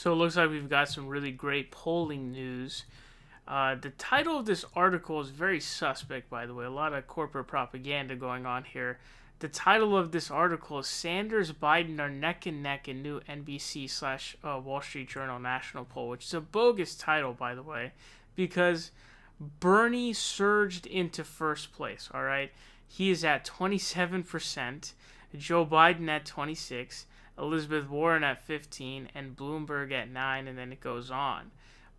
So it looks like we've got some really great polling news. The title of this article is very suspect, by the way. A lot of corporate propaganda going on here. The title of this article is Sanders Biden are neck and neck in new NBC slash Wall Street Journal national poll, which is a bogus title, by the way, because Bernie surged into first place, all right? He is at 27%, Joe Biden at 26%, Elizabeth Warren at 15%, and Bloomberg at 9%, and then it goes on.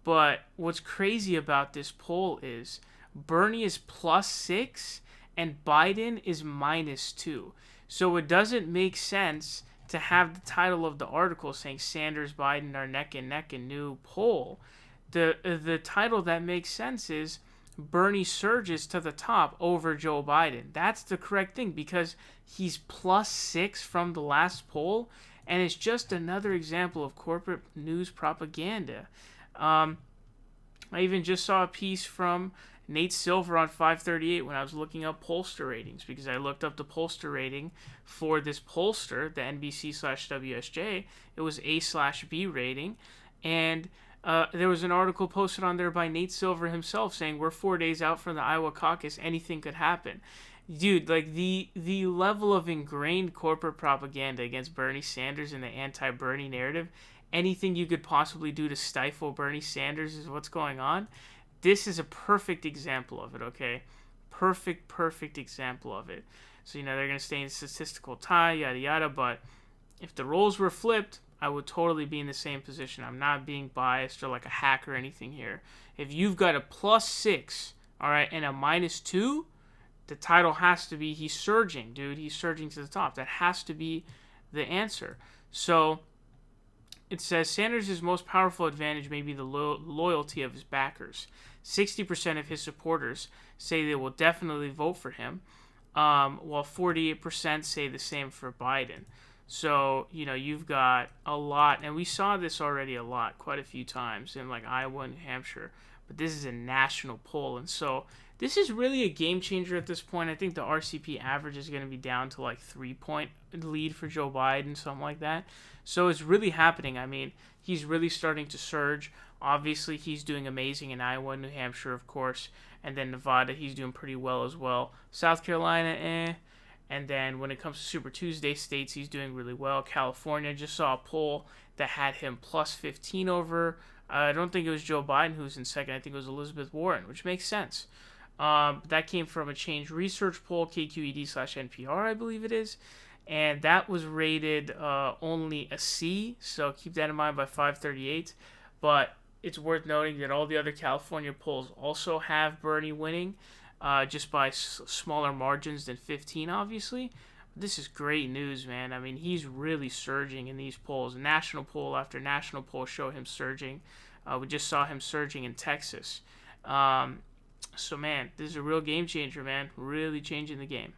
But what's crazy about this poll is Bernie is +6 and Biden is -2. So it doesn't make sense to have the title of the article saying Sanders, Biden are neck and neck in new poll. The title that makes sense is Bernie surges to the top over Joe Biden. That's the correct thing because he's +6 from the last poll, and it's just another example of corporate news propaganda. I even just saw a piece from Nate Silver on 538 when I was looking up pollster ratings, because I looked up the pollster rating for this pollster, the NBC/WSJ. It was A/B rating, and there was an article posted on there by Nate Silver himself saying we're 4 days out from the Iowa caucus, anything could happen. Dude, like the level of ingrained corporate propaganda against Bernie Sanders and the anti-Bernie narrative, anything you could possibly do to stifle Bernie Sanders is what's going on. This is a perfect example of it, okay? Perfect example of it. So, they're going to stay in statistical tie, yada yada, but if the roles were flipped, I would totally be in the same position. I'm not being biased or like a hack or anything here. If you've got a +6, all right, and a -2, the title has to be he's surging, dude. He's surging to the top. That has to be the answer. So it says Sanders' most powerful advantage may be the loyalty of his backers. 60% of his supporters say they will definitely vote for him, while 48% say the same for Biden. So, you've got a lot, and we saw this already a lot, quite a few times in like Iowa and New Hampshire, but this is a national poll, and so this is really a game changer at this point. I think the RCP average is going to be down to like 3-point lead for Joe Biden, something like that. So it's really happening. I mean, he's really starting to surge. Obviously, he's doing amazing in Iowa and New Hampshire, of course, and then Nevada, he's doing pretty well as well. South Carolina, And then when it comes to Super Tuesday states, he's doing really well. California, just saw a poll that had him +15 over. I don't think it was Joe Biden who was in second. I think it was Elizabeth Warren, which makes sense. That came from a Change Research poll, KQED/NPR, I believe it is. And that was rated only a C, so keep that in mind by 538. But it's worth noting that all the other California polls also have Bernie winning, just by smaller margins than 15, obviously. This is great news, man. I mean, he's really surging in these polls. National poll after national poll show him surging. We just saw him surging in Texas. So, man, this is a real game changer, man. Really changing the game.